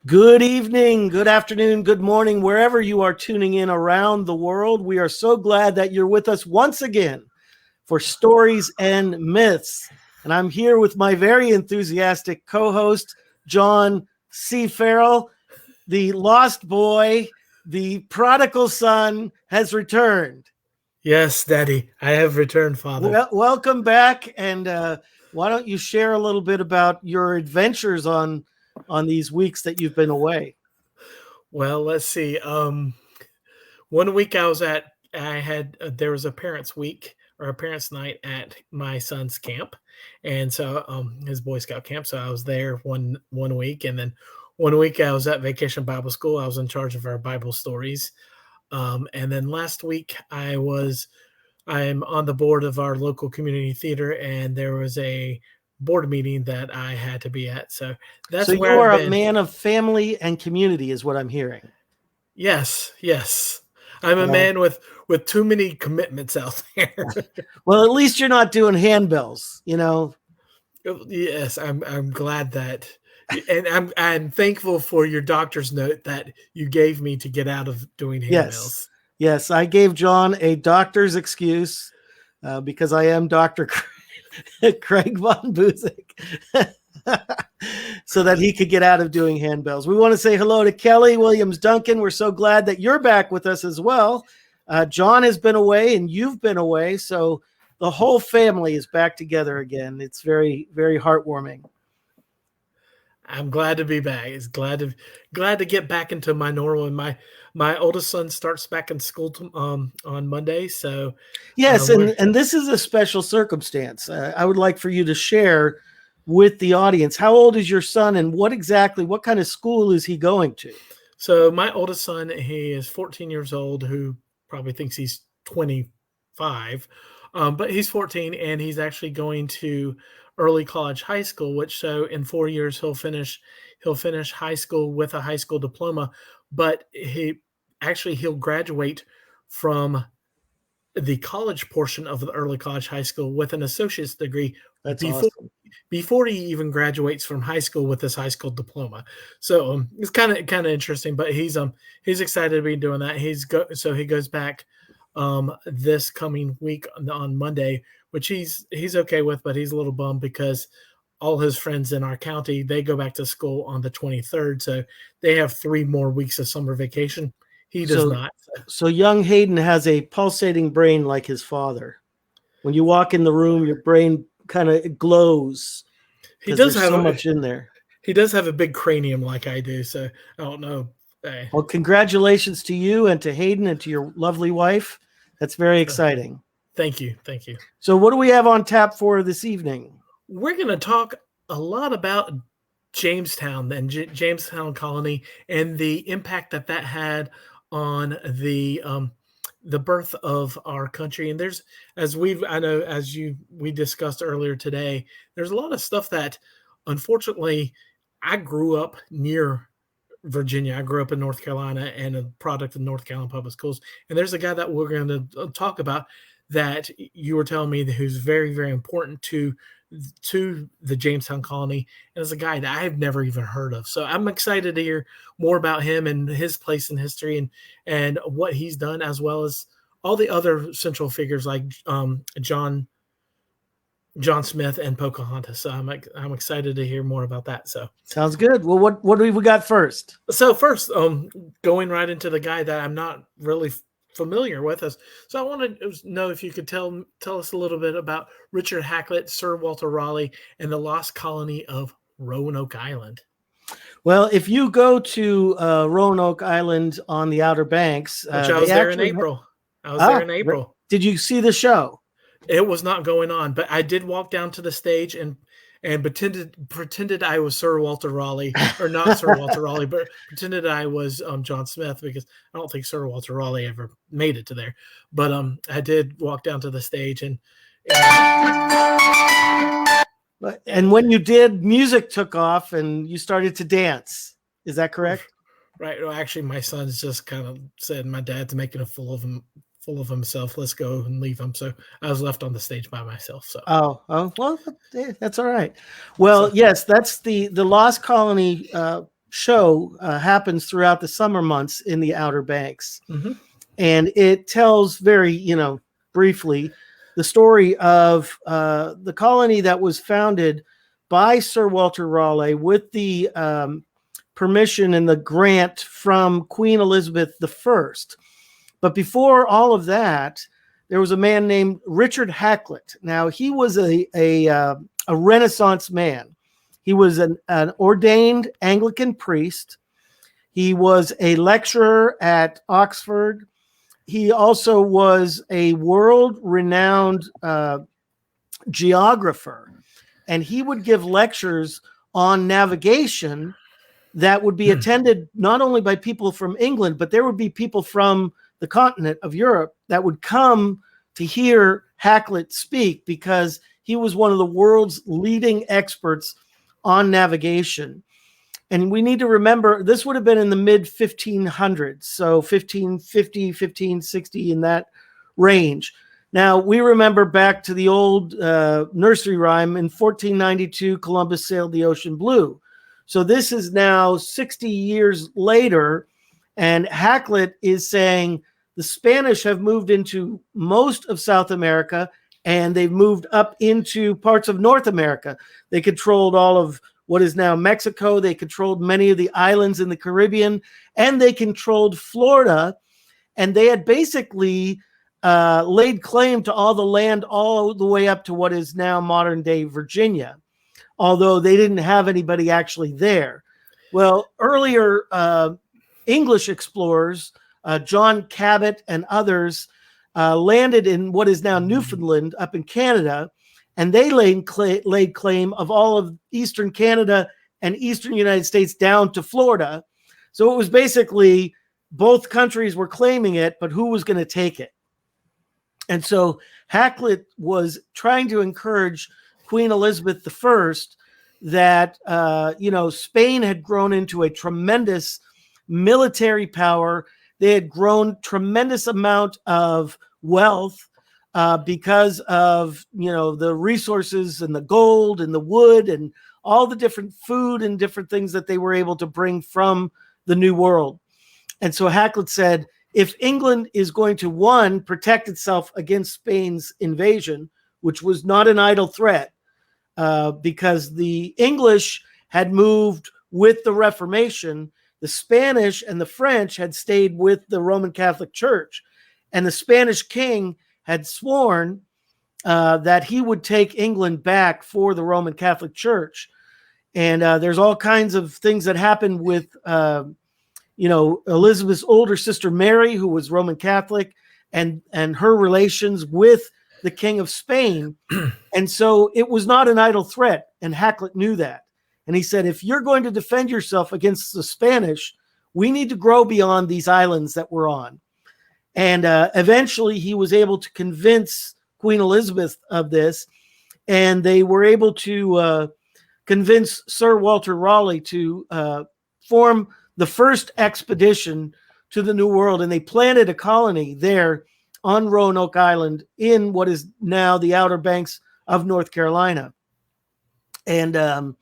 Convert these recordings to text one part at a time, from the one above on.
Good evening, good afternoon, good morning, wherever you are tuning in around the world. We are so glad that you're with us once again for Stories and Myths. And I'm here with my very enthusiastic co-host, John C. Farrell. The lost boy, the prodigal son has returned. Yes, Daddy, I have returned, Father. Welcome back. And why don't you share a little bit about your adventures on these weeks that you've been away? Well, let's see. One week there was a parents' week or a parents' night at my son's camp, and so his Boy Scout camp. So I was there one week, and then one week I was at Vacation Bible School. I was in charge of our Bible stories, and then last week I'm on the board of our local community theater, and there was a board meeting that I had to be at. So So that's you where I've are a been. man of family and community, is what I'm hearing. Yes, yes. I'm a Well, man with too many commitments out there. well, at least you're not doing handbells, Yes, I'm glad that, and I'm thankful for your doctor's note that you gave me to get out of doing Yes, handbells. yes. I gave John a doctor's excuse because I am Dr. Craig von Buseck, so that he could get out of doing handbells. We want to say hello to Kelly Williams Duncan. We're so glad that you're back with us as well. John has been away and you've been away, so the whole family is back together again. It's very, very heartwarming. I'm glad to be back. It's glad to get back into my normal. And my oldest son starts back in school on Monday, so Yes, we're and this is a special circumstance. I would like for you to share with the audience. How old is your son, and what kind of school is he going to? So my oldest son, he is 14 years old, who probably thinks he's 25, but he's 14, and he's actually going to early college high school. Which so in 4 years he'll finish high school with a high school diploma, but he'll graduate from the college portion of the early college high school with an associate's degree That's before awesome. before he even graduates from high school with his high school diploma. So it's kind of interesting, but he's excited to be doing that. So he goes back this coming week on Monday, which he's okay with, but he's a little bummed because all his friends in our county, they go back to school on the 23rd, so they have 3 more weeks of summer vacation. He does So, not. so young Hayden has a pulsating brain like his father. When you walk in the room, your brain kind of glows He because does there's have so a much in there. he does have a big cranium like I do, so I don't know. Eh, Well, congratulations to you and to Hayden and to your lovely wife. That's very so exciting. thank you. So, what do we have on tap for this evening? We're going to talk a lot about Jamestown and Jamestown colony and the impact that had on the birth of our country. And there's I know as we discussed earlier today, there's a lot of stuff that unfortunately I grew up near Virginia. I grew up in North Carolina and a product of North Carolina Public Schools. And there's a guy that we're going to talk about that you were telling me who's very, very important to the Jamestown colony, and it's a guy that I've never even heard of. So I'm excited to hear more about him and his place in history and what he's done, as well as all the other central figures like John Smith and Pocahontas. So I'm excited to hear more about that. Sounds good. Well, what do we got first? So first, going right into the guy that I'm not really familiar with us. So I want to know if you could tell us a little bit about Richard Hakluyt, Sir Walter Raleigh, and the lost colony of Roanoke Island. Well, if you go to Roanoke Island on the Outer Banks, Which I was they there in actually April. I was there in April. Did you see the show? It was not going on, but I did walk down to the stage and pretended I was Sir Walter Raleigh, or not Sir Walter Raleigh, but pretended I was John Smith, because I don't think Sir Walter Raleigh ever made it to there. But I did walk down to the stage and when you did, music took off and you started to dance. Is that correct? Right. Well, actually, my son's just kind of said, "My dad's making a fool of himself. Let's go and leave him." So I was left on the stage by myself. So well, that's all right. Well, yes, that's the lost colony show happens throughout the summer months in the Outer Banks. Mm-hmm. And it tells very, briefly the story of the colony that was founded by Sir Walter Raleigh with the permission and the grant from Queen Elizabeth I. But before all of that, there was a man named Richard Hakluyt. Now, he was a Renaissance man. He was an ordained Anglican priest. He was a lecturer at Oxford. He also was a world-renowned geographer, and he would give lectures on navigation that would be attended not only by people from England, but there would be people from the continent of Europe that would come to hear Hakluyt speak, because he was one of the world's leading experts on navigation. And we need to remember, this would have been in the mid 1500s, so 1550, 1560, in that range. Now, we remember back to the old nursery rhyme, in 1492, Columbus sailed the ocean blue. So this is now 60 years later, and Hakluyt is saying the Spanish have moved into most of South America, and they've moved up into parts of North America. They controlled all of what is now Mexico. They controlled many of the islands in the Caribbean, and they controlled Florida. And they had basically laid claim to all the land all the way up to what is now modern-day Virginia, although they didn't have anybody actually there. Well, earlier English explorers, John Cabot and others, landed in what is now Newfoundland up in Canada, and they laid claim of all of eastern Canada and eastern United States down to Florida. So it was basically both countries were claiming it, but who was going to take it? And so Hakluyt was trying to encourage Queen Elizabeth I that, Spain had grown into a tremendous military power. They had grown tremendous amount of wealth because of, the resources and the gold and the wood and all the different food and different things that they were able to bring from the New World. And so Hakluyt said, if England is going to, one, protect itself against Spain's invasion, which was not an idle threat, because the English had moved with the Reformation, the Spanish and the French had stayed with the Roman Catholic Church. And the Spanish king had sworn that he would take England back for the Roman Catholic Church. And there's all kinds of things that happened with, Elizabeth's older sister Mary, who was Roman Catholic, and her relations with the King of Spain. And so it was not an idle threat. And Hakluyt knew that. And he said, if you're going to defend yourself against the Spanish, we need to grow beyond these islands that we're on. And eventually he was able to convince Queen Elizabeth of this. And they were able to convince Sir Walter Raleigh to form the first expedition to the New World. And they planted a colony there on Roanoke Island in what is now the Outer Banks of North Carolina. And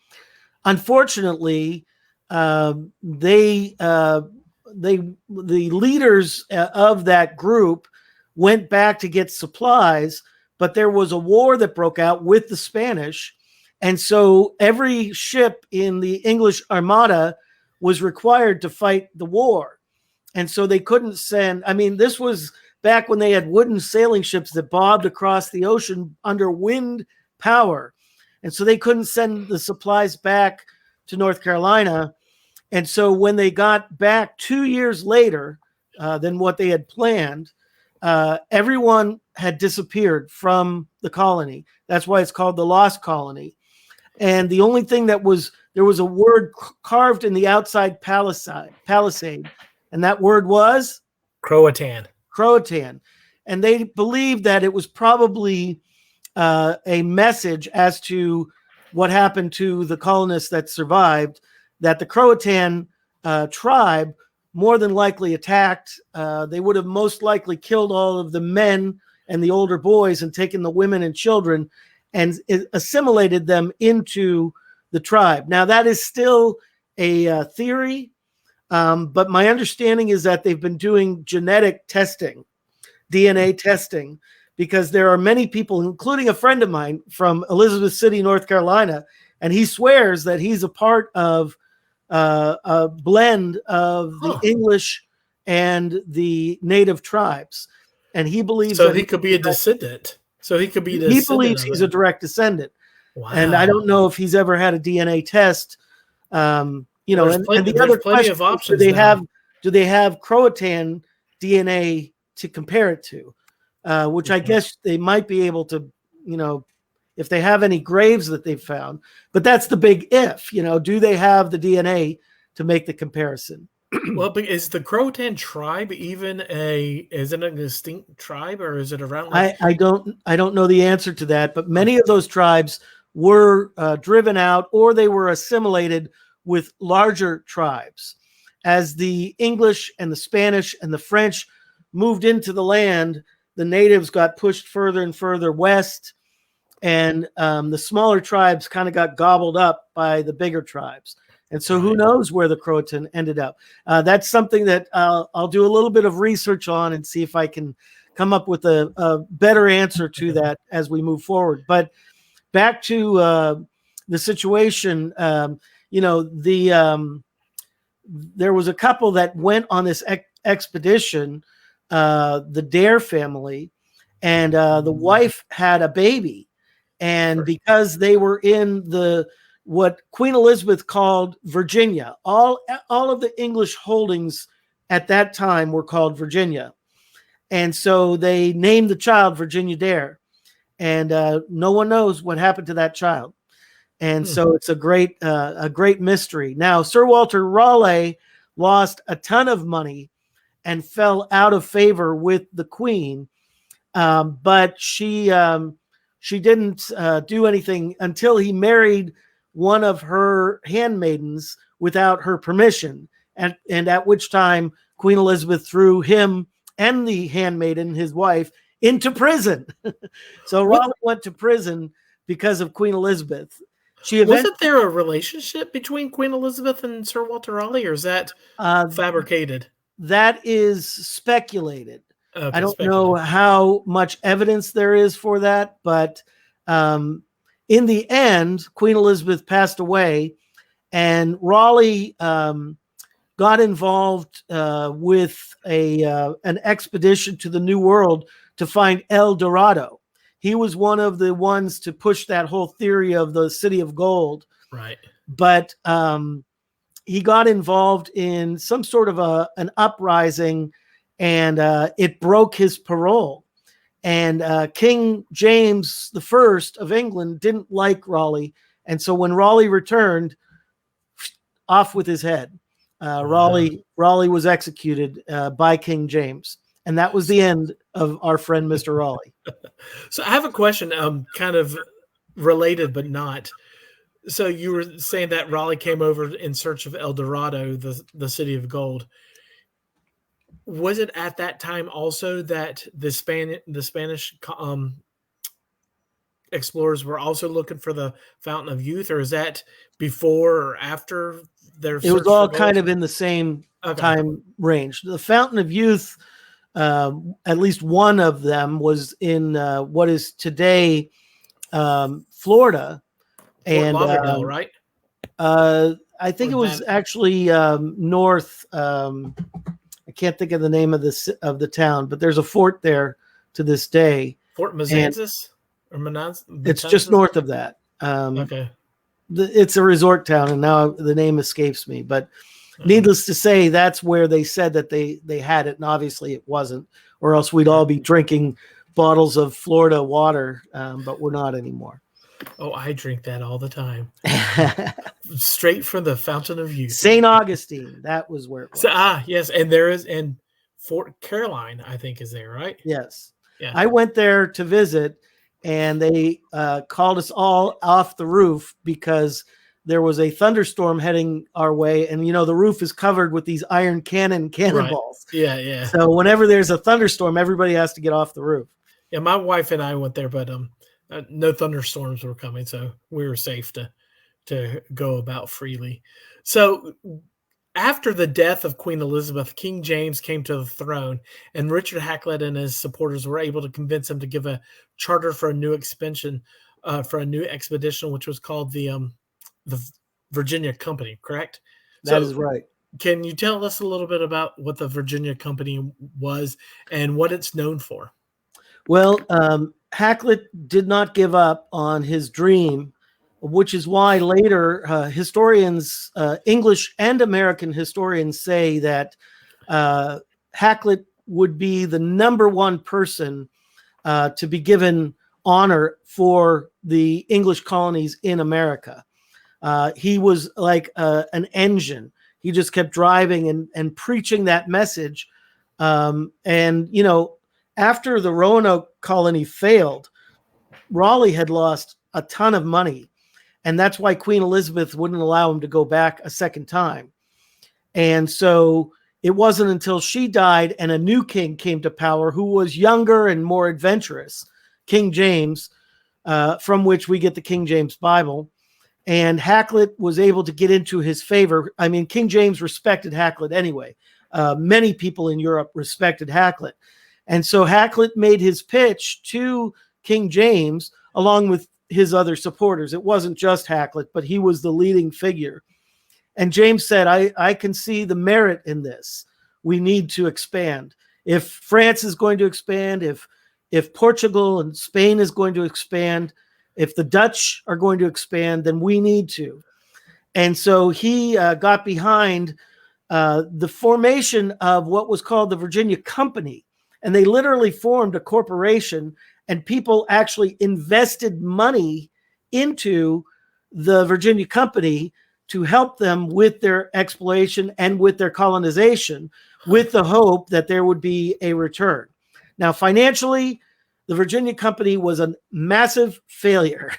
unfortunately, the leaders of that group went back to get supplies, but there was a war that broke out with the Spanish. And so every ship in the English Armada was required to fight the war. And so they couldn't send, this was back when they had wooden sailing ships that bobbed across the ocean under wind power. And so they couldn't send the supplies back to North Carolina. And so when they got back 2 years later than what they had planned, everyone had disappeared from the colony. That's why it's called the Lost Colony. And the only thing there was a word carved in the outside palisade. And that word was? Croatan. Croatan. And they believed that it was probably a message as to what happened to the colonists that survived, that the Croatan tribe more than likely attacked. They would have most likely killed all of the men and the older boys and taken the women and children and assimilated them into the tribe. Now, that is still a theory, but my understanding is that they've been doing genetic testing, DNA testing, because there are many people, including a friend of mine from Elizabeth City, North Carolina, and he swears that he's a part of a blend of the English and the native tribes, and he believes so that he could be a descendant. So he could be the he believes he's a direct descendant. Wow. And I don't know if he's ever had a DNA test. And the other question of options. Do they have Croatan DNA to compare it to? Which I guess they might be able to, if they have any graves that they've found. But that's the big if. Do they have the DNA to make the comparison? Well, but is the Croatan tribe even is it a distinct tribe, or is it around? I don't know the answer to that, but many of those tribes were driven out, or they were assimilated with larger tribes. As the English and the Spanish and the French moved into the land, the natives got pushed further and further west, and the smaller tribes kind of got gobbled up by the bigger tribes. And so who knows where the Croatan ended up. That's something that I'll do a little bit of research on and see if I can come up with a better answer to that as we move forward. But back to the situation, there was a couple that went on this expedition, the Dare family, and the wife had a baby. And because they were in what Queen Elizabeth called Virginia, all of the English holdings at that time were called Virginia. And so they named the child Virginia Dare. And no one knows what happened to that child. And so it's a great mystery. Now, Sir Walter Raleigh lost a ton of money and fell out of favor with the Queen, but she didn't do anything until he married one of her handmaidens without her permission, and at which time Queen Elizabeth threw him and the handmaiden, his wife, into prison. So Raleigh went to prison because of Queen Elizabeth. Wasn't there a relationship between Queen Elizabeth and Sir Walter Raleigh, or is that fabricated? That is speculated. Okay, I don't know how much evidence there is for that, but in the end, Queen Elizabeth passed away, and Raleigh got involved with an expedition to the New World to find El Dorado. He was one of the ones to push that whole theory of the city of gold. Right. But he got involved in some sort of an uprising, and it broke his parole. And King James I of England didn't like Raleigh. And so when Raleigh returned, off with his head. Raleigh was executed by King James. And that was the end of our friend, Mr. Raleigh. So I have a question, kind of related, but not. So you were saying that Raleigh came over in search of El Dorado, the city of gold. Was it at that time also that the Spanish explorers were also looking for the Fountain of Youth, or is that before or after their? It was all kind of in the same time range. The Fountain of Youth, at least one of them, was in what is today Florida, and Lauderdale, right? I think it was actually north. I can't think of the name of the town, but there's a fort there to this day. Fort Matanzas or Matanzas? It's just north of that. It's a resort town, and now the name escapes me. But needless to say, that's where they said that they had it, and obviously it wasn't, or else we'd all be drinking bottles of Florida water, but we're not anymore. Oh, I drink that all the time. Straight from the Fountain of Youth. St. Augustine, that was where it was. Yes, and there is, and Fort Caroline, I think, is there, right? Yes. Yeah. I went there to visit, and they called us all off the roof because there was a thunderstorm heading our way, and the roof is covered with these iron cannonballs. Right. Yeah. So whenever there's a thunderstorm, everybody has to get off the roof. Yeah, my wife and I went there, but no thunderstorms were coming, so we were safe to to go about freely. So after the death of Queen Elizabeth, King James came to the throne, and Richard Hakluyt and his supporters were able to convince him to give a charter for a new expedition, which was called the Virginia Company. Correct? That is right. Can you tell us a little bit about what the Virginia Company was and what it's known for? Well, Hakluyt did not give up on his dream, which is why later historians, English and American historians, say that Hakluyt would be the number one person to be given honor for the English colonies in America. He was like an engine. He just kept driving and preaching that message. And, you know, after the Roanoke colony failed, Raleigh had lost a ton of money. And that's why Queen Elizabeth wouldn't allow him to go back a second time. And so it wasn't until she died and a new king came to power who was younger and more adventurous, King James, from which we get the King James Bible. And Hakluyt was able to get into his favor. I mean, King James respected Hakluyt anyway. Many people in Europe respected Hakluyt. And so Hakluyt made his pitch to King James along with his other supporters. It wasn't just Hakluyt, but he was the leading figure. And James said, I can see the merit in this. We need to expand. If France is going to expand, if Portugal and Spain is going to expand, if the Dutch are going to expand, then we need to. And so he got behind the formation of what was called the Virginia Company. And they literally formed a corporation, and people actually invested money into the Virginia Company to help them with their exploration and with their colonization, with the hope that there would be a return. Now, financially, the Virginia Company was a massive failure,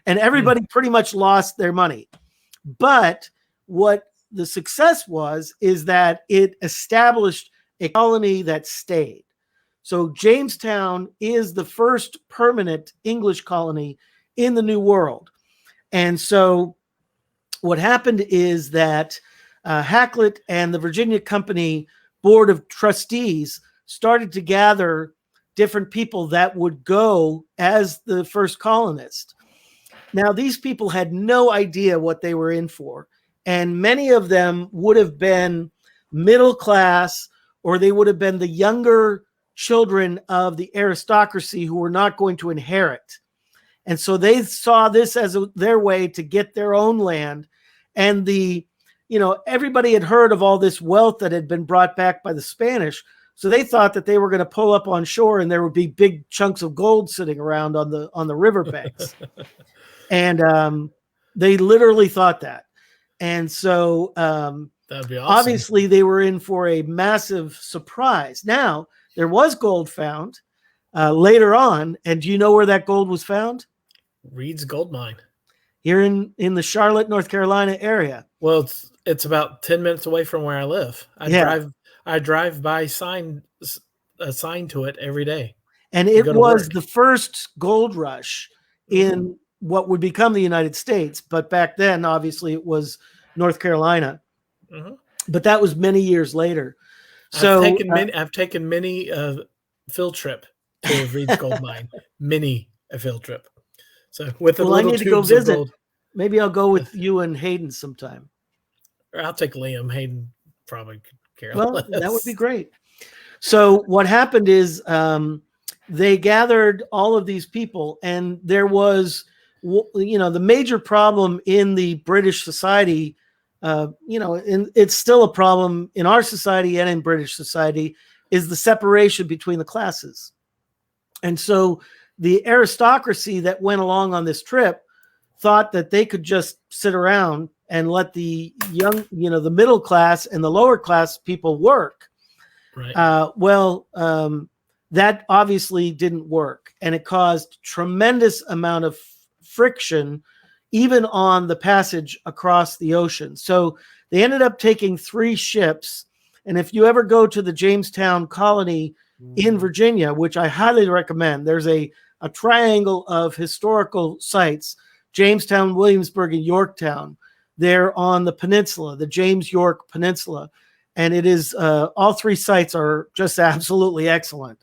and everybody pretty much lost their money. But what the success was is that it established a colony that stayed. So Jamestown is the first permanent English colony in the New World. And so what happened is that Hakluyt and the Virginia Company Board of Trustees started to gather different people that would go as the first colonist. Now, these people had no idea what they were in for. And many of them would have been middle class, or they would have been the younger children of the aristocracy who were not going to inherit. And so they saw this as their way to get their own land. And everybody had heard of all this wealth that had been brought back by the Spanish. So they thought that they were going to pull up on shore and there would be big chunks of gold sitting around on the riverbanks. And they literally thought that. And so that'd be awesome. Obviously they were in for a massive surprise. Now, there was gold found later on. And do you know where that gold was found? Reed's Gold Mine. Here in the Charlotte, North Carolina area. Well, it's about 10 minutes away from where I live. I drive by a sign to it every day. And it was the first gold rush in what would become the United States. But back then, obviously, it was North Carolina. Mm-hmm. But that was many years later. So I've taken many field trip to Reed's Gold Mine. Many a field trip. So I need to go visit. Gold. Maybe I'll go with you and Hayden sometime. Or I'll take Liam. Hayden probably could care less. Well, that would be great. So what happened is they gathered all of these people, and there was, the major problem in the British society. It's still a problem in our society and in British society, is the separation between the classes. And so the aristocracy that went along on this trip thought that they could just sit around and let the young, the middle class and the lower class people work. Right. That obviously didn't work, and it caused tremendous amount of friction even on the passage across the ocean. So they ended up taking 3 ships. And if you ever go to the Jamestown colony in Virginia, which I highly recommend, there's a triangle of historical sites. Jamestown, Williamsburg, and Yorktown. They're on the peninsula, the James York Peninsula. And it is, all three sites are just absolutely excellent.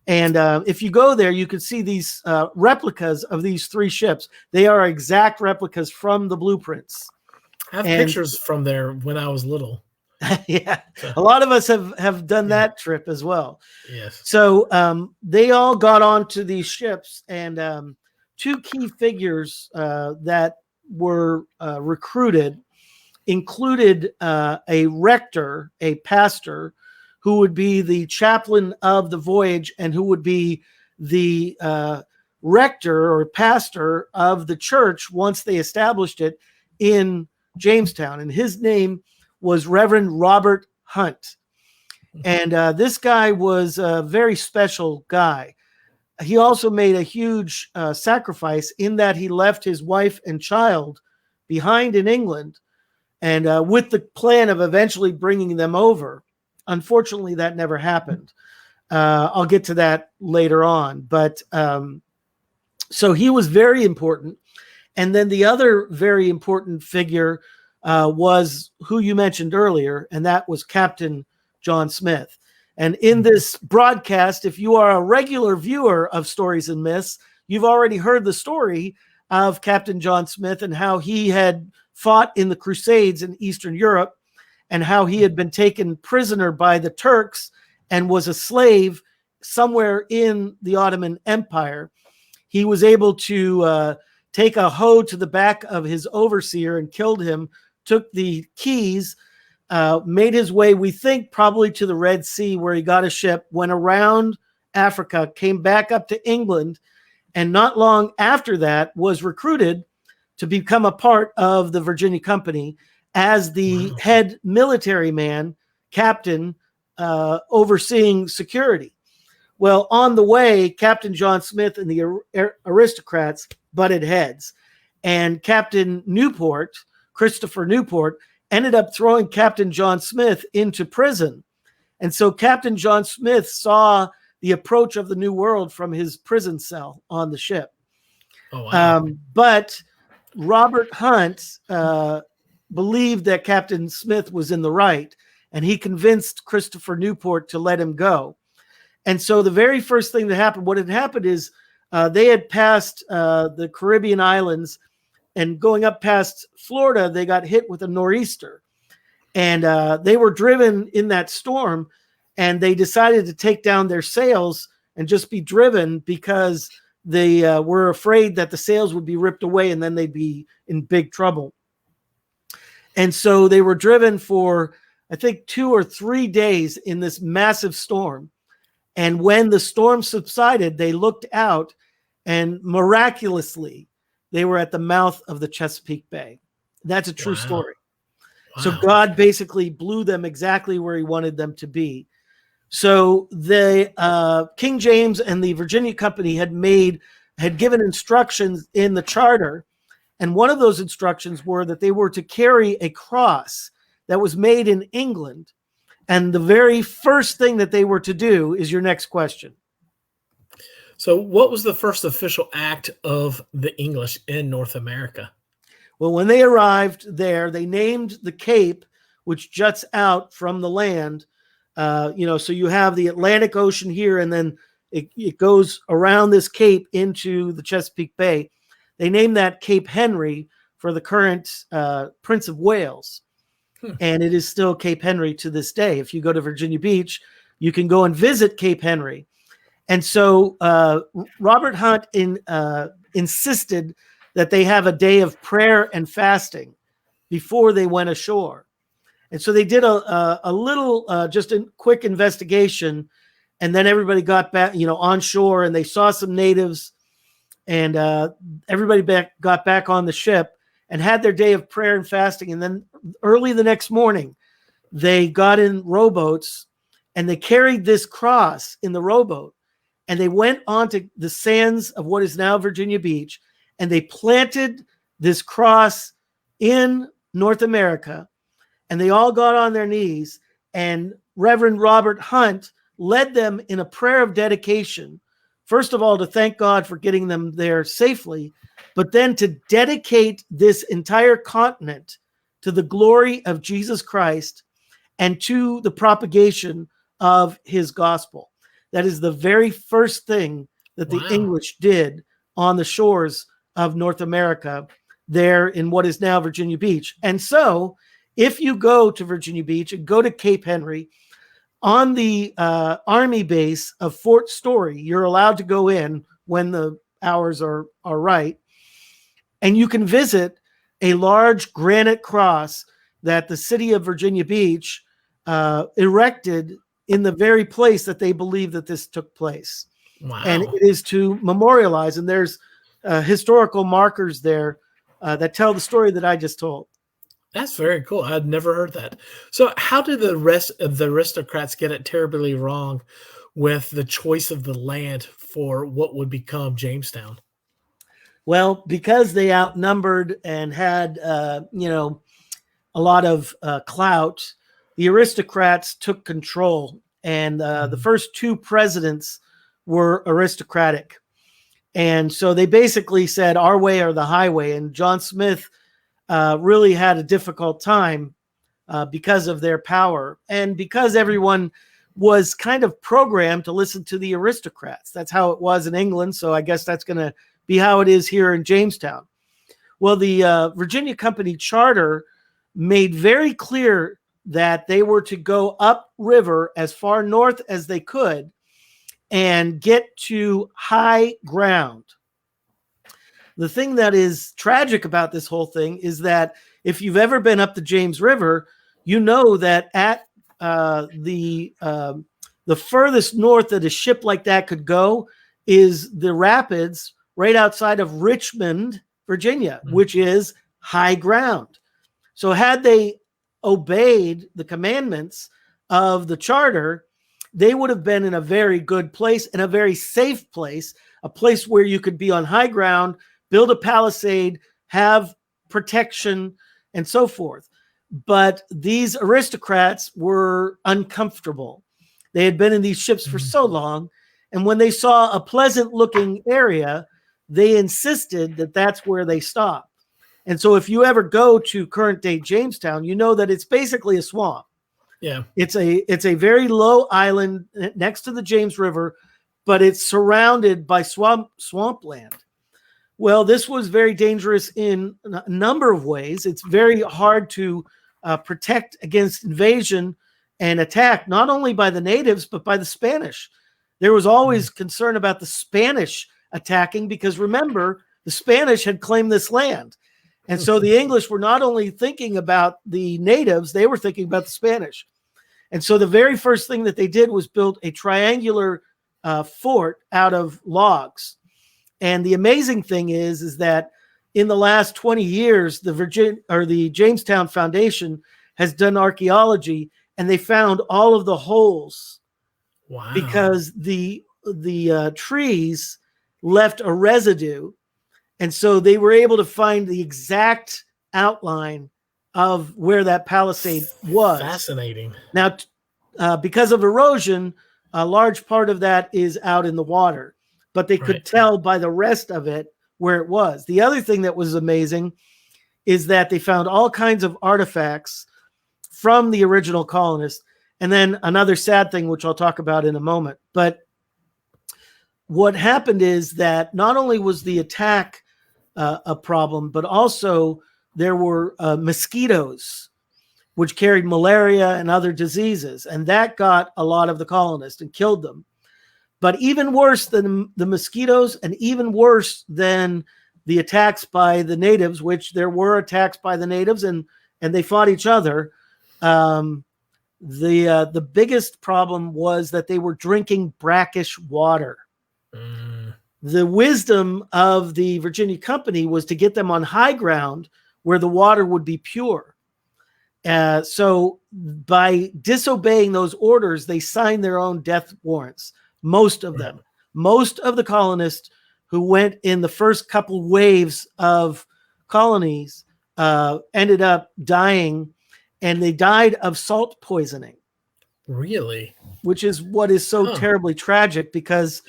And if you go there, you can see these replicas of these three ships. They are exact replicas from the blueprints. I have pictures from there when I was little. Yeah, a lot of us have done that trip as well. Yes. So they all got onto these ships, and two key figures that were recruited included a rector, a pastor, who would be the chaplain of the voyage and who would be the rector or pastor of the church once they established it in Jamestown. And his name was Reverend Robert Hunt. And this guy was a very special guy. He also made a huge sacrifice in that he left his wife and child behind in England, and with the plan of eventually bringing them over. Unfortunately, that never happened. I'll get to that later on. But so he was very important. And then the other very important figure was who you mentioned earlier, and that was Captain John Smith. And in this broadcast, if you are a regular viewer of Stories and Myths, you've already heard the story of Captain John Smith and how he had fought in the Crusades in Eastern Europe, and how he had been taken prisoner by the Turks and was a slave somewhere in the Ottoman Empire. He was able to take a hoe to the back of his overseer and killed him, took the keys, made his way, we think, probably to the Red Sea, where he got a ship, went around Africa, came back up to England, and not long after that was recruited to become a part of the Virginia Company as the head military man, captain, overseeing security. Well, on the way, Captain John Smith and the aristocrats butted heads, and Captain Newport, Christopher Newport, ended up throwing Captain John Smith into prison. And so Captain John Smith saw the approach of the New World from his prison cell on the ship. Oh, wow. But Robert Hunt believed that Captain Smith was in the right, and he convinced Christopher Newport to let him go. And so the very first thing that happened, what had happened is they had passed the Caribbean islands, and going up past Florida, they got hit with a nor'easter. And they were driven in that storm, and they decided to take down their sails and just be driven because they were afraid that the sails would be ripped away and then they'd be in big trouble. And so they were driven for, I think, 2 or 3 days in this massive storm. And when the storm subsided, they looked out, and miraculously, they were at the mouth of the Chesapeake Bay. That's a true story. Wow. So God basically blew them exactly where he wanted them to be. So the King James and the Virginia Company had given instructions in the charter. And one of those instructions were that they were to carry a cross that was made in England. And the very first thing that they were to do is your next question. So what was the first official act of the English in North America? Well, when they arrived there, they named the cape, which juts out from the land. So you have the Atlantic Ocean here, and then it goes around this cape into the Chesapeake Bay. They named that Cape Henry for the current Prince of Wales. And it is still Cape Henry to this day. If you go to Virginia Beach, you can go and visit Cape Henry. And so Robert Hunt insisted that they have a day of prayer and fasting before they went ashore. And so they did a little, just a quick investigation. And then everybody got back, on shore, and they saw some natives, and everybody got back on the ship and had their day of prayer and fasting. And then early the next morning, they got in rowboats, and they carried this cross in the rowboat, and they went onto the sands of what is now Virginia Beach, and they planted this cross in North America, and they all got on their knees, and Reverend Robert Hunt led them in a prayer of dedication first of all, to thank God for getting them there safely, but then to dedicate this entire continent to the glory of Jesus Christ and to the propagation of his gospel. That is the very first thing that the English did on the shores of North America, there in what is now Virginia Beach. And so if you go to Virginia Beach and go to Cape Henry, on the Army base of Fort Story, you're allowed to go in when the hours are right, and you can visit a large granite cross that the city of Virginia Beach erected in the very place that they believe that this took place. Wow. And it is to memorialize, and there's historical markers there that tell the story that I just told. That's very cool. I'd never heard that. So how did the rest of the aristocrats get it terribly wrong with the choice of the land for what would become Jamestown? Well, because they outnumbered and had, a lot of clout, the aristocrats took control. And the first two presidents were aristocratic. And so they basically said, our way or the highway. And John Smith really had a difficult time because of their power and because everyone was kind of programmed to listen to the aristocrats. That's how it was in England. So I guess that's going to be how it is here in Jamestown. Well, the Virginia Company charter made very clear that they were to go upriver as far north as they could and get to high ground. The thing that is tragic about this whole thing is that if you've ever been up the James River, you know that at the furthest north that a ship like that could go is the rapids right outside of Richmond, Virginia, which is high ground. So had they obeyed the commandments of the charter, they would have been in a very good place and a very safe place, a place where you could be on high ground, build a palisade, have protection, and so forth. But these aristocrats were uncomfortable. They had been in these ships for so long, and when they saw a pleasant-looking area, they insisted that that's where they stopped. And so if you ever go to current-day Jamestown, you know that it's basically a swamp. Yeah. It's a very low island next to the James River, but it's surrounded by swampland. Well, this was very dangerous in a number of ways. It's very hard to protect against invasion and attack, not only by the natives, but by the Spanish. There was always concern about the Spanish attacking because, remember, the Spanish had claimed this land. And so the English were not only thinking about the natives, they were thinking about the Spanish. And so the very first thing that they did was build a triangular fort out of logs. And the amazing thing is that in the last 20 years, the Jamestown Foundation has done archaeology, and they found all of the holes. Wow. Because the trees left a residue, and so they were able to find the exact outline of where that palisade was. Fascinating. Now, because of erosion, a large part of that is out in the water, but they could tell by the rest of it where it was. The other thing that was amazing is that they found all kinds of artifacts from the original colonists. And then another sad thing, which I'll talk about in a moment. But what happened is that not only was the attack a problem, but also there were mosquitoes, which carried malaria and other diseases. And that got a lot of the colonists and killed them. But even worse than the mosquitoes and even worse than the attacks by the natives, which there were attacks by the natives and they fought each other, the biggest problem was that they were drinking brackish water. The wisdom of the Virginia Company was to get them on high ground where the water would be pure. So by disobeying those orders, they signed their own death warrants. Most of them. Most of the colonists who went in the first couple waves of colonies ended up dying, and they died of salt poisoning. Really? which is what is so terribly tragic, because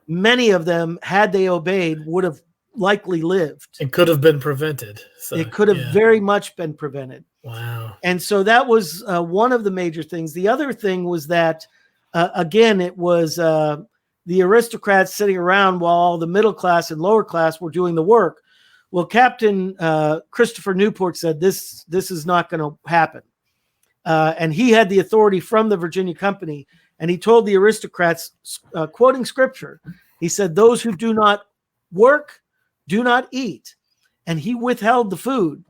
many of them, had they obeyed, would have likely lived. It could have been prevented. So, it could have very much been prevented. Wow. And so that was one of the major things. The other thing was that, again, it was the aristocrats sitting around while all the middle class and lower class were doing the work. Well, Captain Christopher Newport said this is not going to happen. And he had the authority from the Virginia Company. And he told the aristocrats, quoting scripture, he said, "Those who do not work, do not eat." And he withheld the food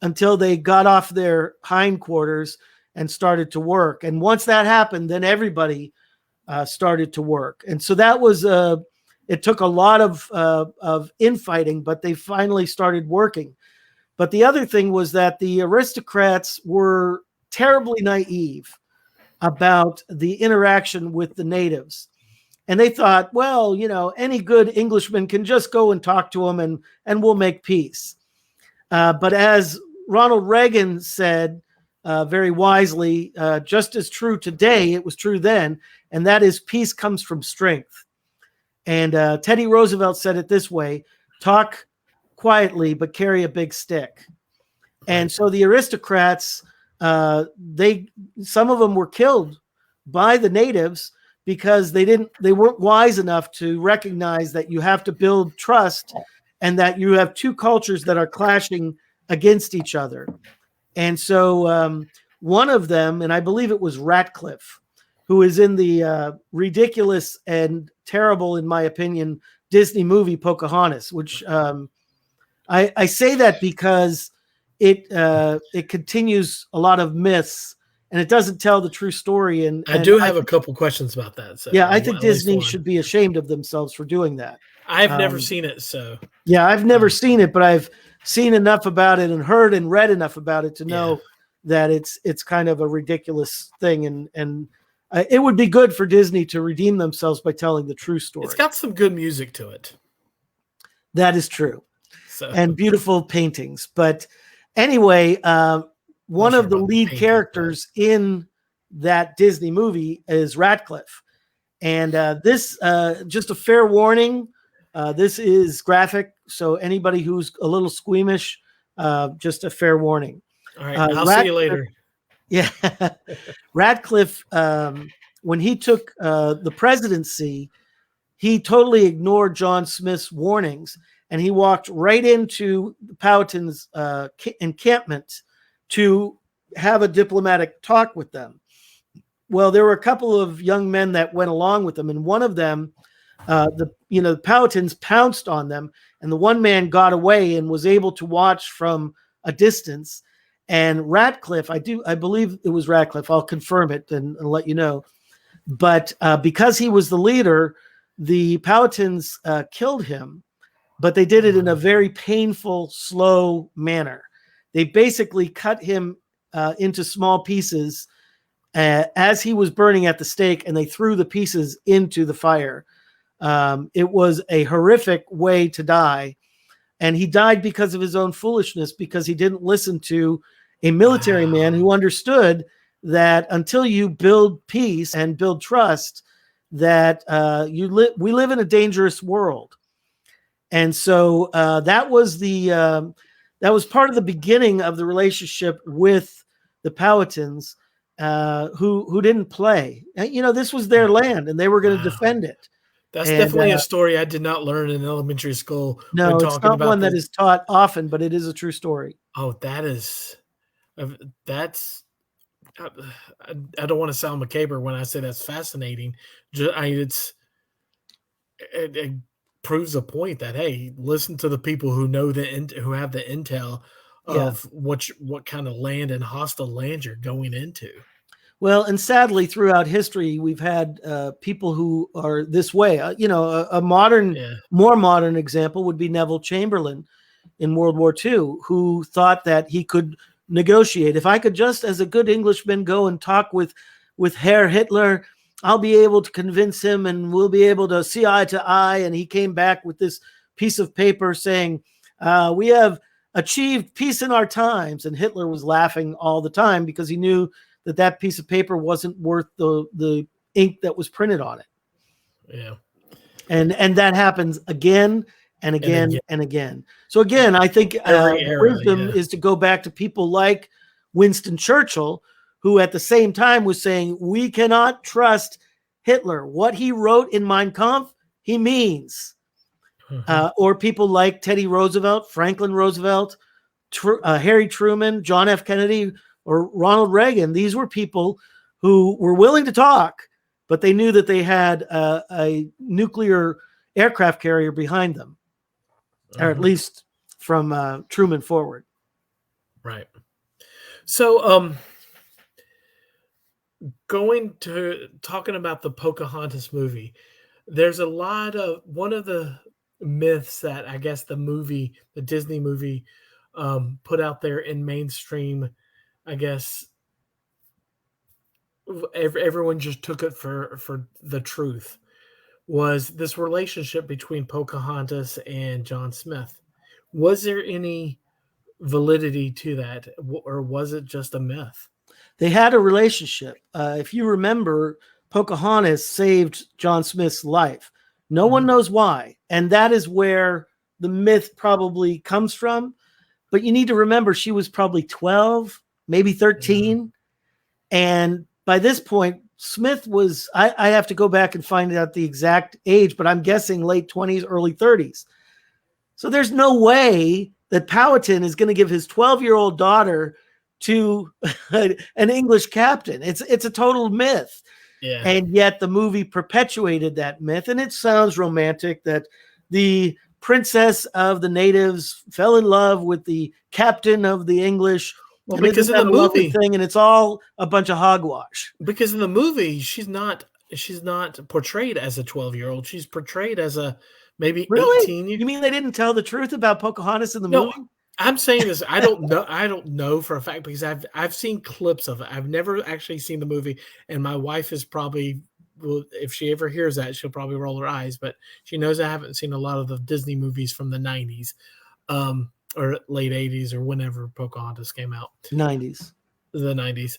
until they got off their hindquarters and started to work. And once that happened, then everybody started to work. And so that was it took a lot of infighting, but they finally started working. But the other thing was that the aristocrats were terribly naive about the interaction with the natives. And they thought, well, any good Englishman can just go and talk to them and we'll make peace. But as Ronald Reagan said very wisely, just as true today, it was true then, and that is peace comes from strength. And Teddy Roosevelt said it this way: talk quietly, but carry a big stick. And so the aristocrats, some of them were killed by the natives because they weren't wise enough to recognize that you have to build trust and that you have two cultures that are clashing against each other. And so one of them, and I believe it was Ratcliffe, who is in the ridiculous and terrible, in my opinion, Disney movie Pocahontas, which I say that because it continues a lot of myths and it doesn't tell the true story. And I do have a couple questions about that. So yeah, I think Disney should be ashamed of themselves for doing that. I've never seen it, so yeah, I've never seen it, but I've seen enough about it and heard and read enough about it to know that it's kind of a ridiculous thing, and it would be good for Disney to redeem themselves by telling the true story. It's got some good music to it. That is true, so. And beautiful paintings. But anyway, one of the lead characters in that Disney movie is Ratcliffe, and this just a fair warning. This is graphic, so anybody who's a little squeamish, just a fair warning. All right, I'll see you later. Yeah. Ratcliffe, when he took the presidency, he totally ignored John Smith's warnings, and he walked right into Powhatan's encampment to have a diplomatic talk with them. Well, there were a couple of young men that went along with him, and one of them, the Powhatans pounced on them, and the one man got away and was able to watch from a distance. And Ratcliffe, I believe it was Ratcliffe, I'll confirm it and let you know. But because he was the leader, the Powhatans killed him, but they did it in a very painful, slow manner. They basically cut him into small pieces as he was burning at the stake, and they threw the pieces into the fire. It was a horrific way to die. And he died because of his own foolishness, because he didn't listen to a military man who understood that until you build peace and build trust, that we live in a dangerous world. And so that was part of the beginning of the relationship with the Powhatans, who didn't play. This was their land, and they were going to defend it. That's definitely a story I did not learn in elementary school. No, it's not one that is taught often, but it is a true story. Oh, that's. I don't want to sound macabre when I say that's fascinating. It proves a point that, hey, listen to the people who know who have the intel of what kind of land and hostile land you're going into. Well, and sadly, throughout history, we've had people who are this way. A more modern example would be Neville Chamberlain in World War II, who thought that he could negotiate. If I could just, as a good Englishman, go and talk with Herr Hitler, I'll be able to convince him, and we'll be able to see eye to eye. And he came back with this piece of paper saying, "We have achieved peace in our times." And Hitler was laughing all the time because he knew that piece of paper wasn't worth the ink that was printed on it. Yeah. And that happens again and again and again. So again, I think Every era, wisdom is to go back to people like Winston Churchill, who at the same time was saying, we cannot trust Hitler. What he wrote in Mein Kampf, he means. Or people like Teddy Roosevelt, Franklin Roosevelt, Harry Truman, John F. Kennedy, or Ronald Reagan. These were people who were willing to talk, but they knew that they had a nuclear aircraft carrier behind them, or at least from Truman forward. Right. So, talking about the Pocahontas movie, there's a lot of one of the myths that I guess the Disney movie, put out there in mainstream. I guess everyone just took it for the truth. Was this relationship between Pocahontas and John Smith? Was there any validity to that, or was it just a myth? They had a relationship. If you remember, Pocahontas saved John Smith's life. No one knows why. And that is where the myth probably comes from. But you need to remember she was probably 12, maybe 13. And by this point, Smith was, I have to go back and find out the exact age, but I'm guessing late 20s, early 30s. So there's no way that Powhatan is going to give his 12-year-old daughter to an English captain. It's a total myth. Yeah. And yet the movie perpetuated that myth. And it sounds romantic that the princess of the natives fell in love with the captain of the English. Well, because in the movie thing, and it's all a bunch of hogwash. Because in the movie, she's not portrayed as a 12-year-old. She's portrayed as a maybe 18. You mean they didn't tell the truth about Pocahontas in the movie? I'm saying this. I don't know. I don't know for a fact because I've seen clips of it. I've never actually seen the movie, and my wife is probably, if she ever hears that, she'll probably roll her eyes. But she knows I haven't seen a lot of the Disney movies from the 90s, or late 80s, or whenever Pocahontas came out. 90s. The 90s.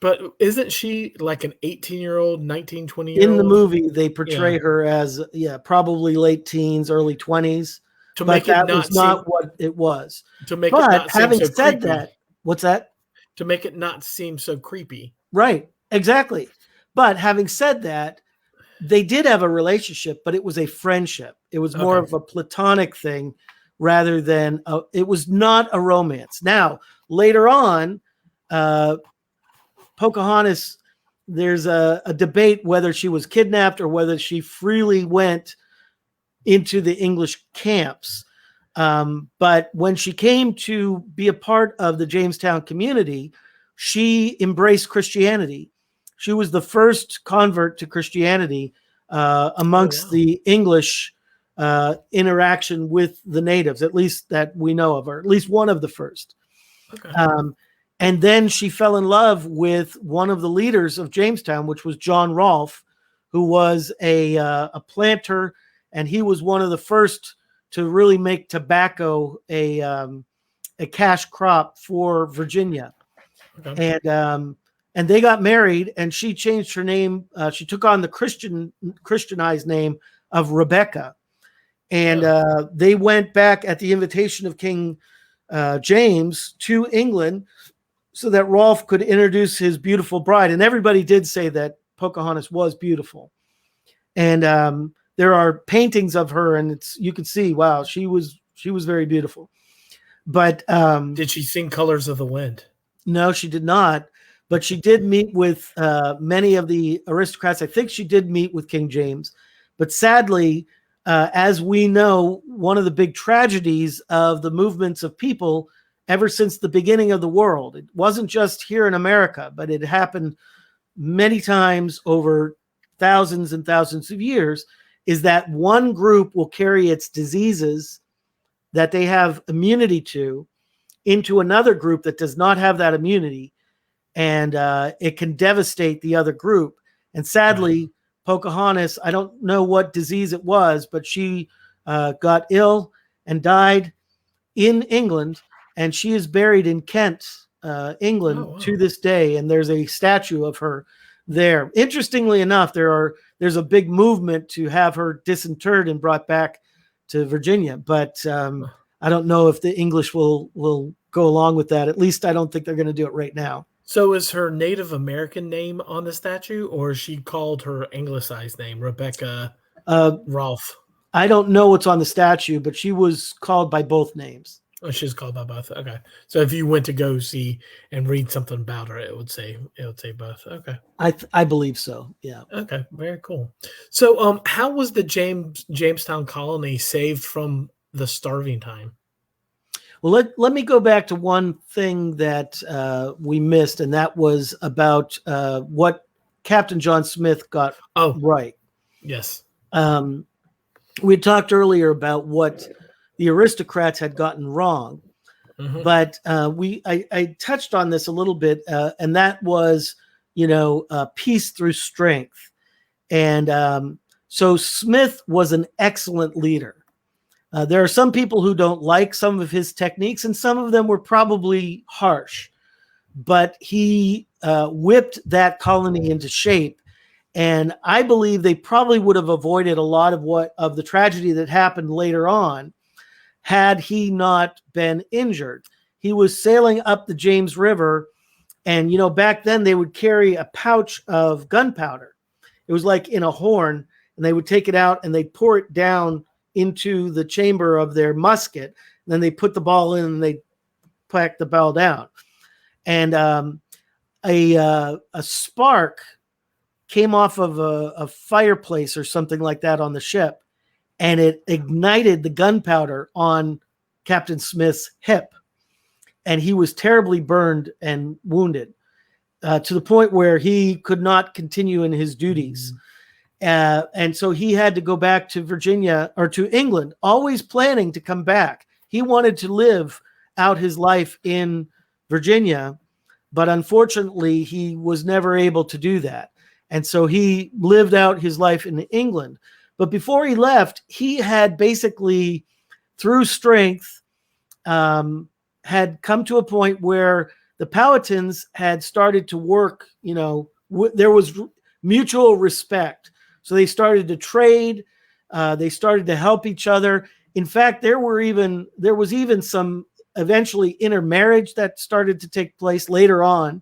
But isn't she like an 18-year-old, 19, 20-year-old? In the movie, they portray her as, probably late teens, early 20s. But that was not what it was. To make it not seem having so said creepy. that, what's that? To make it not seem so creepy. Right, exactly. But having said that, they did have a relationship, but it was a friendship. It was more of a platonic thing rather than, it was not a romance. Now, later on, Pocahontas, there's a debate whether she was kidnapped or whether she freely went into the English camps. But when she came to be a part of the Jamestown community, she embraced Christianity. She was the first convert to Christianity amongst the English interaction with the natives, at least that we know of, or at least one of the first. And then she fell in love with one of the leaders of Jamestown, which was John Rolfe, who was a planter, and he was one of the first to really make tobacco a cash crop for Virginia. And they got married, and she changed her name. She took on the Christianized name of Rebecca. And they went back at the invitation of King James to England so that Rolfe could introduce his beautiful bride. And everybody did say that Pocahontas was beautiful. And there are paintings of her, and you can see, wow, she was very beautiful. But did she sing Colors of the Wind? No, she did not. But she did meet with many of the aristocrats. I think she did meet with King James. But sadly, as we know, one of the big tragedies of the movements of people ever since the beginning of the world, it wasn't just here in America, but it happened many times over thousands and thousands of years, is that one group will carry its diseases that they have immunity to into another group that does not have that immunity, and it can devastate the other group. And sadly, Pocahontas, I don't know what disease it was, but she got ill and died in England, and she is buried in Kent, England, to this day. And there's a statue of her there. Interestingly enough, there's a big movement to have her disinterred and brought back to Virginia, but I don't know if the English will go along with that. At least I don't think they're going to do it right now. So is her Native American name on the statue, or is she called her anglicized name, Rebecca Rolfe? I don't know what's on the statue, but she was called by both names. Oh, she's called by both. Okay. So if you went to go see and read something about her, it would say both. Okay. I believe so. Yeah. Okay. Very cool. So how was the Jamestown colony saved from the starving time? Well, let me go back to one thing that we missed, and that was about what Captain John Smith got right. Yes. We talked earlier about what the aristocrats had gotten wrong, but I touched on this a little bit, and that was, peace through strength. And so Smith was an excellent leader. There are some people who don't like some of his techniques, and some of them were probably harsh, but he whipped that colony into shape. And I believe they probably would have avoided a lot of the tragedy that happened later on had he not been injured. He was sailing up the James River, and back then they would carry a pouch of gunpowder. It was like in a horn, and they would take it out and they'd pour it down into the chamber of their musket. And then they put the ball in and they pack the ball down. And a spark came off of a fireplace or something like that on the ship, and it ignited the gunpowder on Captain Smith's hip. And he was terribly burned and wounded to the point where he could not continue in his duties. And so he had to go back to Virginia or to England, always planning to come back. He wanted to live out his life in Virginia, but unfortunately he was never able to do that. And so he lived out his life in England. But before he left, he had basically, through strength, had come to a point where the Powhatans had started to work, there was mutual respect. So they started to trade. They started to help each other. In fact, there was even some eventually intermarriage that started to take place later on.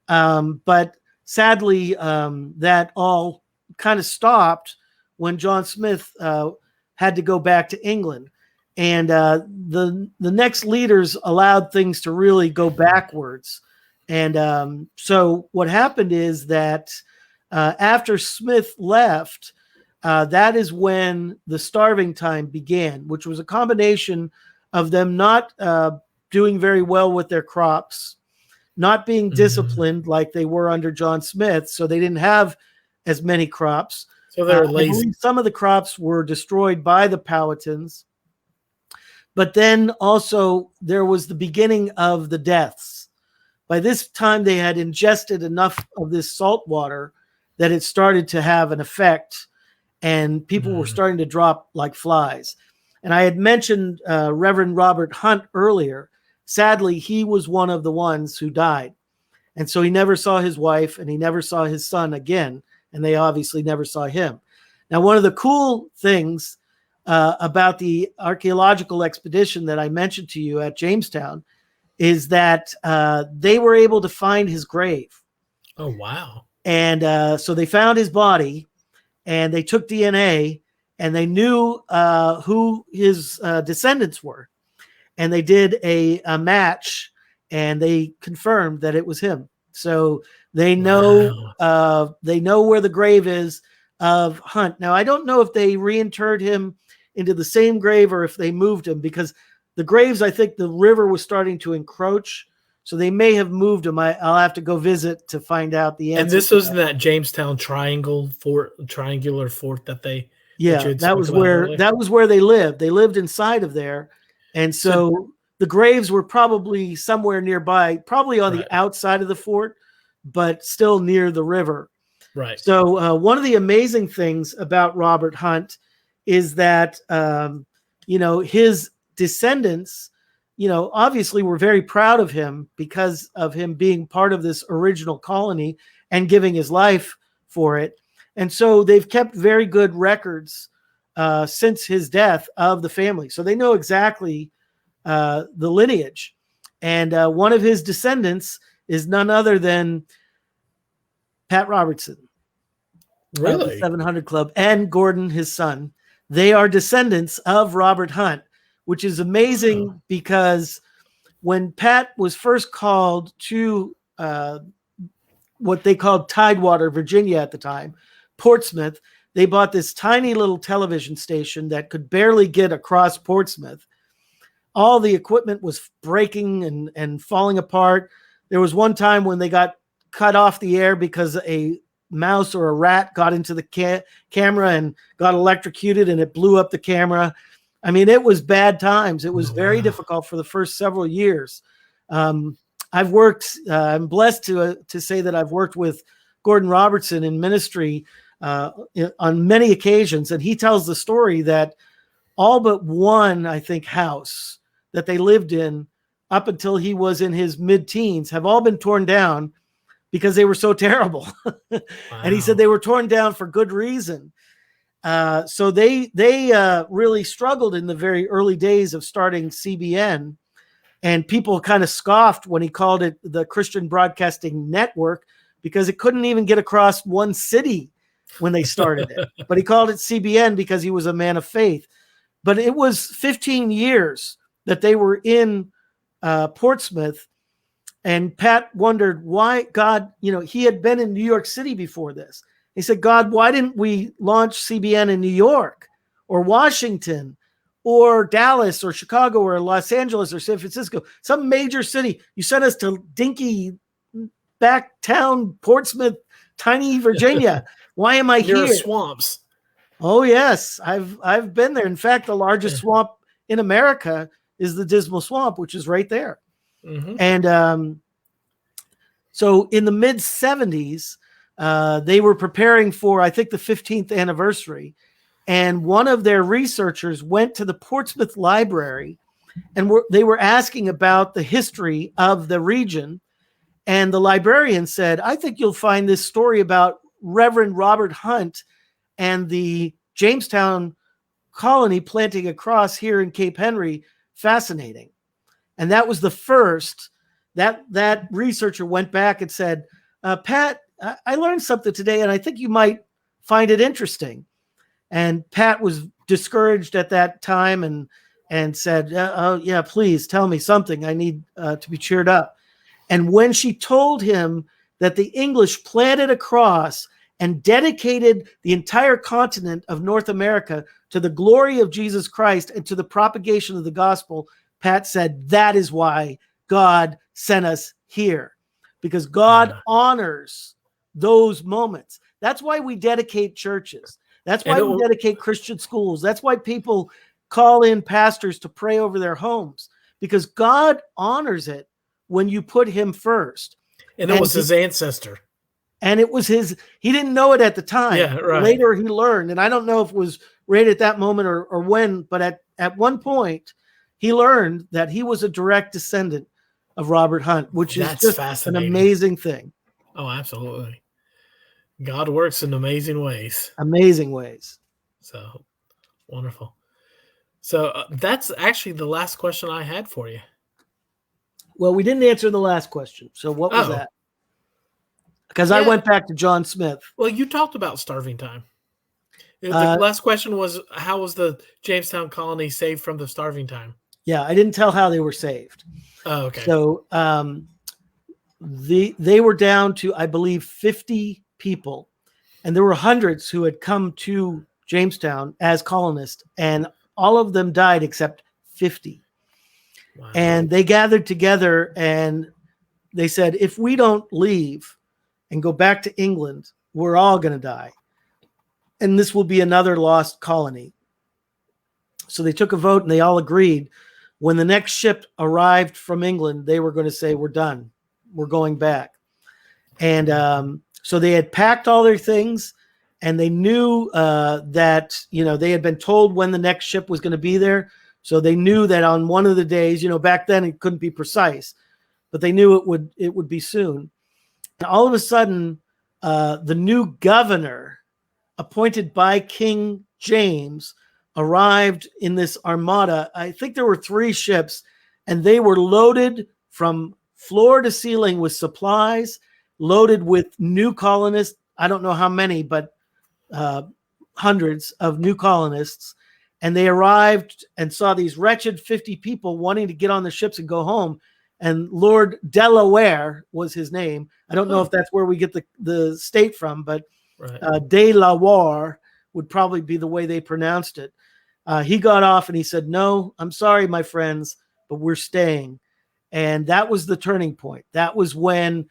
But sadly, that all kind of stopped when John Smith had to go back to England. And the next leaders allowed things to really go backwards. And so what happened is that after Smith left, that is when the starving time began, which was a combination of them not doing very well with their crops, not being disciplined like they were under John Smith, so they didn't have as many crops. So they were lazy. Some of the crops were destroyed by the Powhatans. But then also there was the beginning of the deaths. By this time, they had ingested enough of this salt water that it started to have an effect, and people were starting to drop like flies. And I had mentioned Reverend Robert Hunt earlier. Sadly, he was one of the ones who died. And so he never saw his wife, and he never saw his son again, and they obviously never saw him. Now, one of the cool things about the archaeological expedition that I mentioned to you at Jamestown is that they were able to find his grave. Oh, wow. And so they found his body, and they took DNA, and they knew who his descendants were. And they did a match, and they confirmed that it was him. So they know where the grave is of Hunt. Now, I don't know if they reinterred him into the same grave or if they moved him, because the graves, I think the river was starting to encroach. So they may have moved him. I'll have to go visit to find out the answer. And this was in that Jamestown triangular fort that they. Yeah, that was where they lived. They lived inside of there. And so the graves were probably somewhere nearby, probably on the outside of the fort, but still near the river. Right. So one of the amazing things about Robert Hunt is that, his descendants, obviously were very proud of him because of him being part of this original colony and giving his life for it. And so they've kept very good records since his death of the family. So they know exactly the lineage. And one of his descendants is none other than Pat Robertson. Of the 700 Club, and Gordon, his son. They are descendants of Robert Hunt, which is amazing because when Pat was first called to what they called Tidewater, Virginia at the time, Portsmouth, they bought this tiny little television station that could barely get across Portsmouth. All the equipment was breaking and falling apart. There was one time when they got cut off the air because a mouse or a rat got into the camera and got electrocuted, and it blew up the camera. I mean, it was bad times. It was very difficult for the first several years. I've worked, I'm blessed to say that I've worked with Gordon Robertson in ministry on many occasions. And he tells the story that all but one, I think, house that they lived in up until he was in his mid-teens have all been torn down because they were so terrible. Wow. And he said they were torn down for good reason. So they really struggled in the very early days of starting CBN. And people kind of scoffed when he called it the Christian Broadcasting Network because it couldn't even get across one city when they started it. But he called it CBN because he was a man of faith. But it was 15 years that they were in Portsmouth. And Pat wondered why God, he had been in New York City before this. He said, God, why didn't we launch CBN in New York or Washington or Dallas or Chicago or Los Angeles or San Francisco, some major city? You sent us to dinky back town, Portsmouth, tiny Virginia. Why am I here? Swamps. Oh, yes. I've been there. In fact, the largest swamp in America is the Dismal Swamp, which is right there. Mm-hmm. And so in the mid 70s, they were preparing for, I think, the 15th anniversary. And one of their researchers went to the Portsmouth Library and they were asking about the history of the region. And the librarian said, I think you'll find this story about Reverend Robert Hunt and the Jamestown colony planting a cross here in Cape Henry fascinating. And that was the first. That researcher went back and said, Pat, I learned something today, and I think you might find it interesting. And Pat was discouraged at that time and said, oh, yeah, please tell me something. I need to be cheered up. And when she told him that the English planted a cross and dedicated the entire continent of North America to the glory of Jesus Christ and to the propagation of the gospel, Pat said, that is why God sent us here, because God honors those moments. That's why we dedicate churches. That's why we dedicate Christian schools. That's why people call in pastors to pray over their homes, because God honors it when you put him first. And it was his ancestor. And it was he didn't know it at the time. Yeah, right. Later he learned, and I don't know if it was right at that moment or when, but at one point he learned that he was a direct descendant of Robert Hunt, which is just an amazing thing. Oh, absolutely. God works in amazing ways. Amazing ways. So wonderful. So that's actually the last question I had for you. Well, we didn't answer the last question. So what was that? Because I went back to John Smith. Well, you talked about starving time. The last question was, how was the Jamestown colony saved from the starving time? Yeah, I didn't tell how they were saved. Oh, okay. So they were down to, I believe, 50 people. And there were hundreds who had come to Jamestown as colonists, and all of them died except 50. Wow. And they gathered together and they said, if we don't leave and go back to England, we're all going to die. And this will be another lost colony. So they took a vote and they all agreed. When the next ship arrived from England, they were going to say, we're done. We're going back. And so they had packed all their things, and they knew that, they had been told when the next ship was going to be there. So they knew that on one of the days, back then it couldn't be precise, but they knew it would be soon. And all of a sudden, the new governor appointed by King James arrived in this armada. I think there were 3 ships, and they were loaded from floor to ceiling with supplies, loaded with new colonists. I don't know how many, but hundreds of new colonists. And they arrived and saw these wretched 50 people wanting to get on the ships and go home. And Lord Delaware was his name. I don't know if that's where we get the state from, but Delaware would probably be the way they pronounced it. He got off and he said, "No, I'm sorry, my friends, but we're staying." And that was the turning point. That was when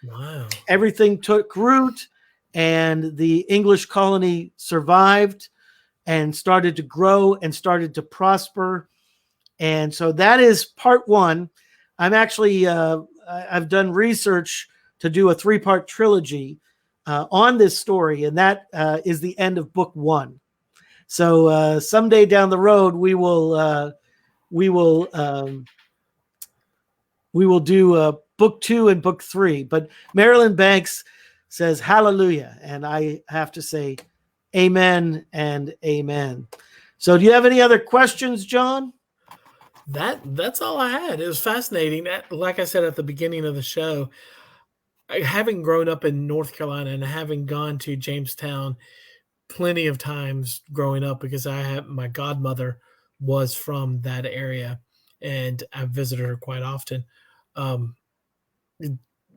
everything took root and the English colony survived and started to grow and started to prosper. And so that is part 1. I'm actually, I've done research to do a 3-part trilogy on this story, and that is the end of book 1. So someday down the road, we will do book 2 and book 3. But Marilyn Banks says hallelujah, and I have to say amen and amen. So do you have any other questions, John? That's all I had. It was fascinating. Like I said at the beginning of the show, having grown up in North Carolina and having gone to Jamestown plenty of times growing up, because my godmother was from that area and I visited her quite often,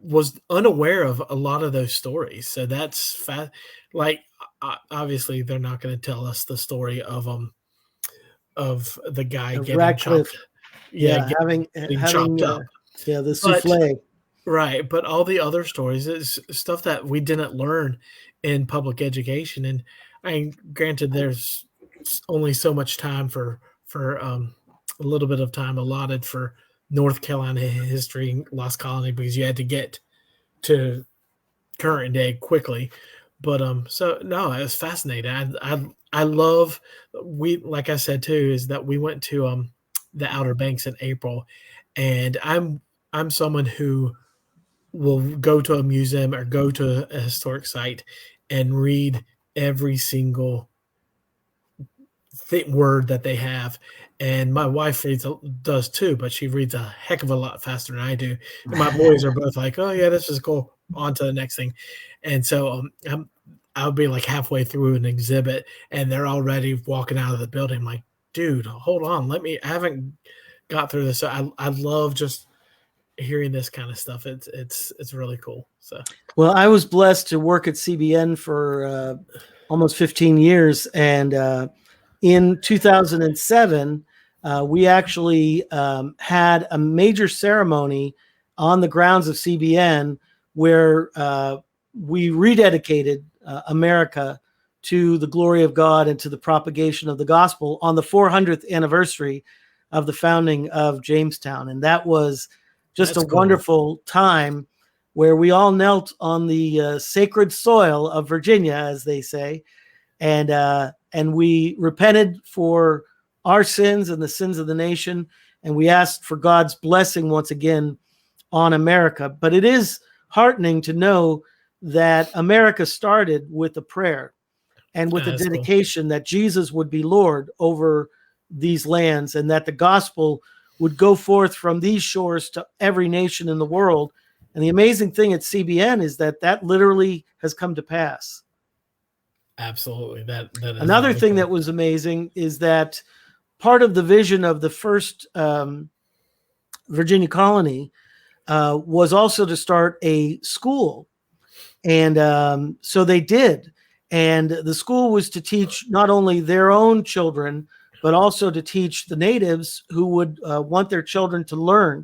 was unaware of a lot of those stories. So that's obviously they're not going to tell us the story of the guy getting Radcliffe. chopped. Having chopped up. The souffle. Right. But all the other stories is stuff that we didn't learn in public education. And granted, there's only so much time for a little bit of time allotted for North Carolina history, Lost Colony, because you had to get to current day quickly. But so no, it was fascinating. I love, like I said too, is that we went to the Outer Banks in April, and I'm someone who will go to a museum or go to a historic site and read every single word that they have. And my wife does too, but she reads a heck of a lot faster than I do. And my boys are both like, "Oh yeah, this is cool. On to the next thing." And so I'll be like halfway through an exhibit and they're already walking out of the building. I'm like, "Dude, hold on. I haven't got through this." So I love just hearing this kind of stuff. It's really cool. So, well, I was blessed to work at CBN for almost 15 years. And in 2007, we actually had a major ceremony on the grounds of CBN where we rededicated America to the glory of God and to the propagation of the gospel on the 400th anniversary of the founding of Jamestown. And that was just a wonderful time where we all knelt on the sacred soil of Virginia, as they say, and we repented for our sins and the sins of the nation, and we asked for God's blessing once again on America. But it is heartening to know that America started with a prayer and with a dedication that Jesus would be Lord over these lands, and that the gospel would go forth from these shores to every nation in the world. And the amazing thing at CBN is that literally has come to pass. Absolutely. That is another thing that was amazing is that part of the vision of the first Virginia colony was also to start a school. And so they did. And the school was to teach not only their own children, but also to teach the natives who would want their children to learn.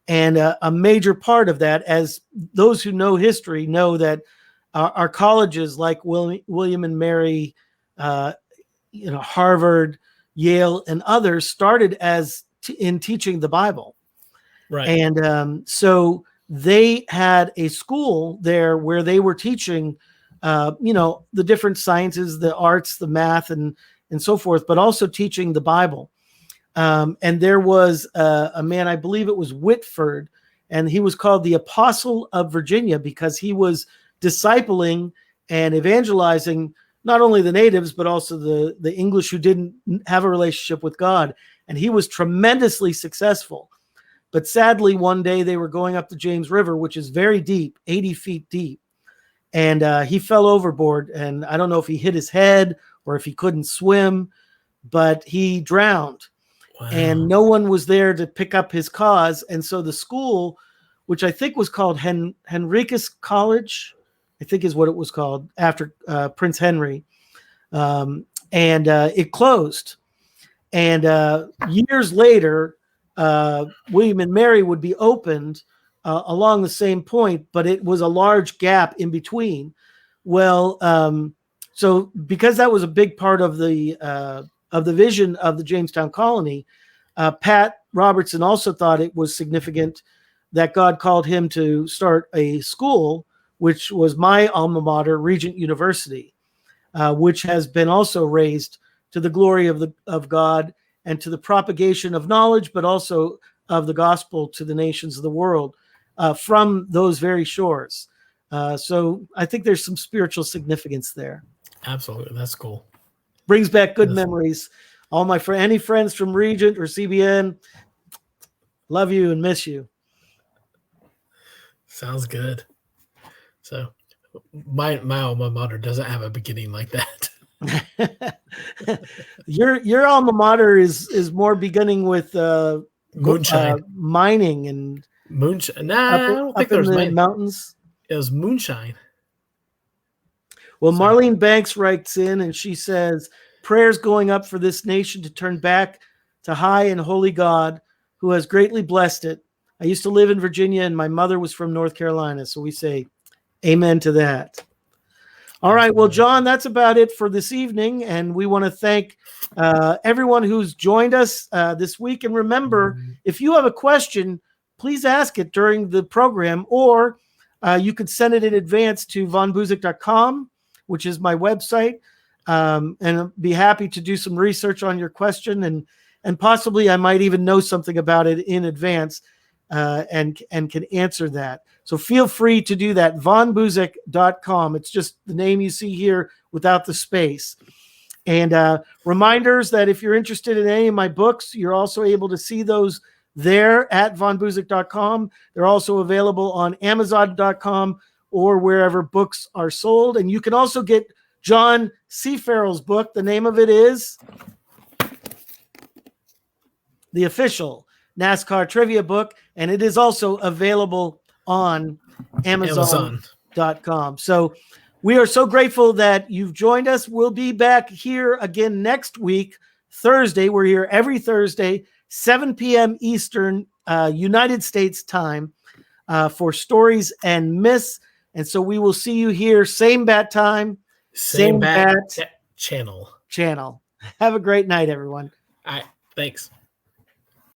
And a major part of that, as those who know history know, that our colleges like William and Mary, Harvard, Yale, and others started as in teaching the Bible. Right. And so they had a school there where they were teaching, the different sciences, the arts, the math, and so forth, but also teaching the Bible. And there was a man, I believe it was Whitford, and he was called the Apostle of Virginia because he was discipling and evangelizing not only the natives, but also the English who didn't have a relationship with God. And he was tremendously successful. But sadly, one day they were going up the James River, which is very deep, 80 feet deep. And he fell overboard. And I don't know if he hit his head or if he couldn't swim, but he drowned. Wow. And no one was there to pick up his cause. And so the school, which I think was called Henricus College, I think is what it was called after Prince Henry. And it closed. And years later, William and Mary would be opened along the same point, but it was a large gap in between. Well, so because that was a big part of the vision of the Jamestown colony, Pat Robertson also thought it was significant that God called him to start a school, which was my alma mater, Regent University, which has been also raised to the glory of God and to the propagation of knowledge, but also of the gospel to the nations of the world from those very shores. So I think there's some spiritual significance there. Absolutely. That's cool. Brings back good memories. All my any friends from Regent or CBN, love you and miss you. Sounds good. So my alma mater doesn't have a beginning like that. Your alma mater is more beginning with moonshine, mining and moonshine. Nah, I don't think there was in the mountains. It was moonshine. Well, Marlene Banks writes in and she says, prayers going up for this nation to turn back to high and holy God who has greatly blessed it. I used to live in Virginia and my mother was from North Carolina. So we say amen to that. All right. Well, John, that's about it for this evening. And we want to thank everyone who's joined us this week. And remember, if you have a question, please ask it during the program, or you could send it in advance to vonbuseck.com, which is my website. And I'll be happy to do some research on your question. And possibly I might even know something about it in advance and can answer that. So feel free to do that. vonbuseck.com. It's just the name you see here without the space. And reminders that if you're interested in any of my books, you're also able to see those there at vonbuseck.com. They're also available on amazon.com or wherever books are sold. And you can also get John Seafarrell's book. The name of it is The Official NASCAR Trivia Book, and it is also available on Amazon.com. So we are so grateful that you've joined us. We'll be back here again next week, Thursday. We're here every Thursday, 7 p.m. Eastern, United States time, for Stories and Myths. And so we will see you here, same bat time, same bat channel. Have a great night, everyone. All right. Thanks.